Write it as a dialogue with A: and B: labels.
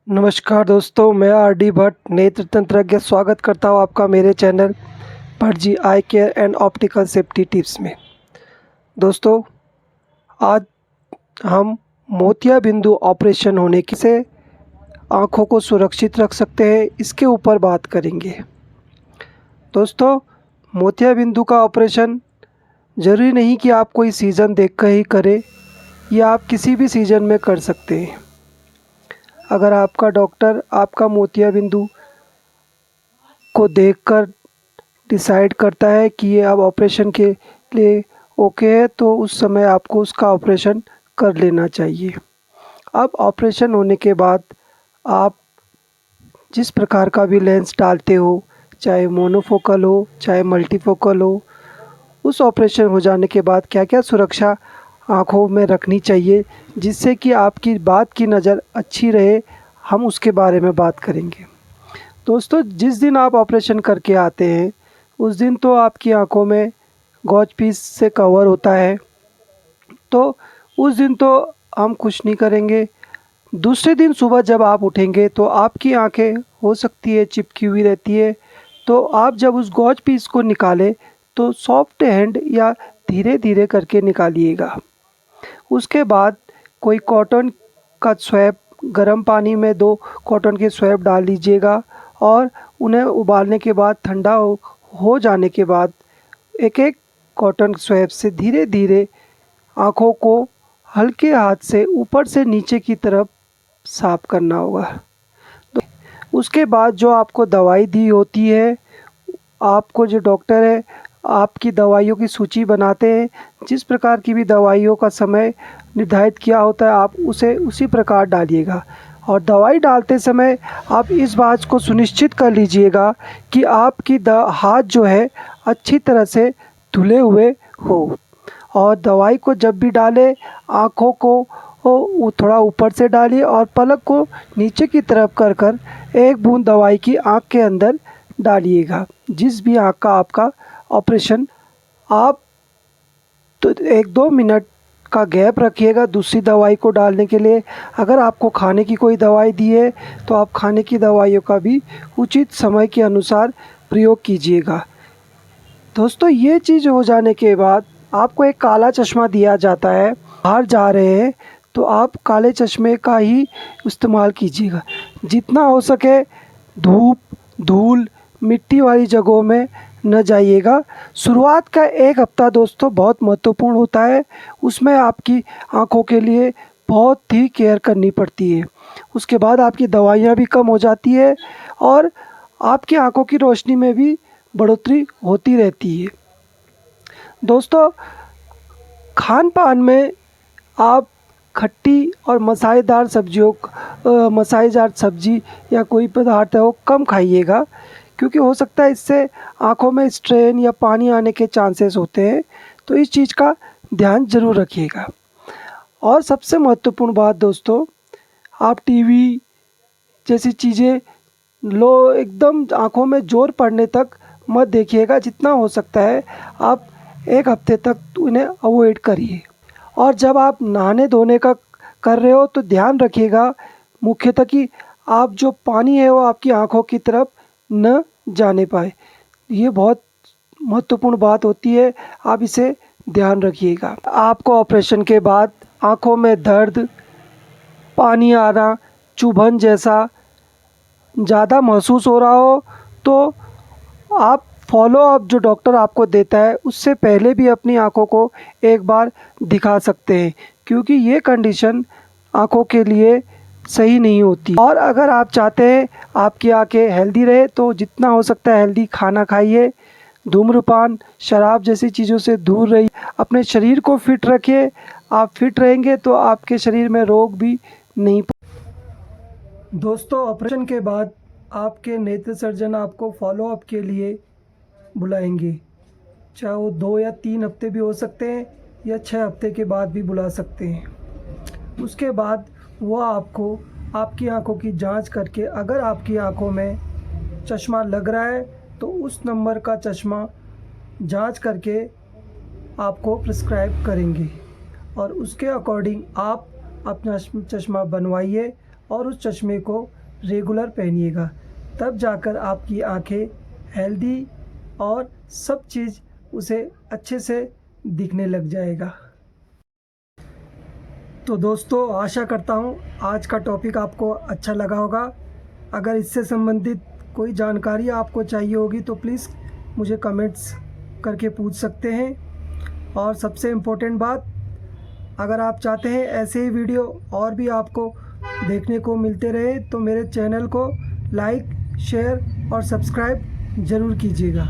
A: नमस्कार दोस्तों, मैं आर डी भट्ट नेत्र तंत्रज्ञ स्वागत करता हूँ आपका मेरे channel Bhatt ji eye care and optical safety tips में। दोस्तों, आज हम मोतिया बिंदु ऑपरेशन होने की से आँखों को सुरक्षित रख सकते हैं, इसके ऊपर बात करेंगे। दोस्तों, मोतिया बिंदु का ऑपरेशन ज़रूरी नहीं कि आप कोई सीज़न देखकर ही करें, या आप किसी भी सीज़न में कर सकते हैं। अगर आपका डॉक्टर आपका मोतिया बिंदु को देखकर डिसाइड करता है कि ये अब ऑपरेशन के लिए ओके है, तो उस समय आपको उसका ऑपरेशन कर लेना चाहिए। अब ऑपरेशन होने के बाद आप जिस प्रकार का भी लेंस डालते हो, चाहे मोनोफोकल हो चाहे मल्टीफोकल हो, उस ऑपरेशन हो जाने के बाद क्या क्या सुरक्षा आँखों में रखनी चाहिए जिससे कि आपकी बात की नज़र अच्छी रहे, हम उसके बारे में बात करेंगे। दोस्तों, जिस दिन आप ऑपरेशन करके आते हैं उस दिन तो आपकी आंखों में गॉज पीस से कवर होता है, तो उस दिन तो हम कुछ नहीं करेंगे। दूसरे दिन सुबह जब आप उठेंगे तो आपकी आंखें हो सकती है चिपकी हुई रहती है, तो आप जब उस गॉज पीस को निकालें तो सॉफ्ट हैंड या धीरे धीरे करके निकालिएगा। उसके बाद कोई कॉटन का स्वैप, गर्म पानी में 2 कॉटन के स्वैप डाल लीजिएगा और उन्हें उबालने के बाद ठंडा हो जाने के बाद एक एक कॉटन स्वैप से धीरे धीरे आँखों को हल्के हाथ से ऊपर से नीचे की तरफ साफ करना होगा। तो उसके बाद जो आपको दवाई दी होती है, आपको जो डॉक्टर है आपकी दवाइयों की सूची बनाते हैं, जिस प्रकार की भी दवाइयों का समय निर्धारित किया होता है आप उसे उसी प्रकार डालिएगा। और दवाई डालते समय आप इस बात को सुनिश्चित कर लीजिएगा कि आपकी हाथ जो है अच्छी तरह से धुले हुए हो। और दवाई को जब भी डालें आँखों को थोड़ा ऊपर से डालिए और पलक को नीचे की तरफ कर कर एक बूंद दवाई की आँख के अंदर डालिएगा। जिस भी आँख का आपका ऑपरेशन, आप तो 1-2 मिनट का गैप रखिएगा दूसरी दवाई को डालने के लिए। अगर आपको खाने की कोई दवाई दी है तो आप खाने की दवाइयों का भी उचित समय के अनुसार प्रयोग कीजिएगा। दोस्तों, ये चीज़ हो जाने के बाद आपको एक काला चश्मा दिया जाता है। बाहर जा रहे हैं तो आप काले चश्मे का ही इस्तेमाल कीजिएगा। जितना हो सके धूप, धूल, मिट्टी वाली जगहों में न जाइएगा। शुरुआत का 1 हफ्ता दोस्तों बहुत महत्वपूर्ण होता है, उसमें आपकी आँखों के लिए बहुत ही केयर करनी पड़ती है। उसके बाद आपकी दवाइयाँ भी कम हो जाती है और आपकी आँखों की रोशनी में भी बढ़ोतरी होती रहती है। दोस्तों, खान पान में आप खट्टी और मसालेदार सब्जी या कोई पदार्थ है वो कम खाइएगा, क्योंकि हो सकता है इससे आँखों में स्ट्रेन या पानी आने के चांसेस होते हैं, तो इस चीज़ का ध्यान ज़रूर रखिएगा। और सबसे महत्वपूर्ण बात दोस्तों, आप टीवी जैसी चीज़ें लो एकदम आँखों में ज़ोर पड़ने तक मत देखिएगा। जितना हो सकता है आप 1 हफ्ते तक उन्हें अवॉइड करिए। और जब आप नहाने धोने का कर रहे हो तो ध्यान रखिएगा मुख्यतः कि आप जो पानी है वो आपकी आँखों की तरफ न जाने पाए। ये बहुत महत्वपूर्ण बात होती है, आप इसे ध्यान रखिएगा। आपको ऑपरेशन के बाद आँखों में दर्द, पानी आना, चुभन जैसा ज़्यादा महसूस हो रहा हो तो आप फॉलो अप जो डॉक्टर आपको देता है उससे पहले भी अपनी आँखों को एक बार दिखा सकते हैं, क्योंकि ये कंडीशन आँखों के लिए सही नहीं होती। और अगर आप चाहते हैं आपकी आँखें हेल्दी रहे तो जितना हो सकता है हेल्दी खाना खाइए, धूम्रपान, शराब जैसी चीज़ों से दूर रहिए, अपने शरीर को फिट रखिए। आप फिट रहेंगे तो आपके शरीर में रोग भी नहीं। दोस्तों, ऑपरेशन के बाद आपके नेत्र सर्जन आपको फॉलो अप के लिए बुलाएंगे, चाहे वो 2 या 3 हफ्ते भी हो सकते हैं या 6 हफ्ते के बाद भी बुला सकते हैं। उसके बाद वो आपको आपकी आंखों की जांच करके अगर आपकी आंखों में चश्मा लग रहा है तो उस नंबर का चश्मा जांच करके आपको प्रिस्क्राइब करेंगे और उसके अकॉर्डिंग आप अपना चश्मा बनवाइए और उस चश्मे को रेगुलर पहनिएगा, तब जाकर आपकी आँखें हेल्दी और सब चीज़ उसे अच्छे से दिखने लग जाएगा। तो दोस्तों, आशा करता हूँ आज का टॉपिक आपको अच्छा लगा होगा। अगर इससे संबंधित कोई जानकारी आपको चाहिए होगी तो प्लीज़ मुझे कमेंट्स करके पूछ सकते हैं। और सबसे इम्पोर्टेंट बात, अगर आप चाहते हैं ऐसे ही वीडियो और भी आपको देखने को मिलते रहे तो मेरे चैनल को लाइक, शेयर और सब्सक्राइब ज़रूर कीजिएगा।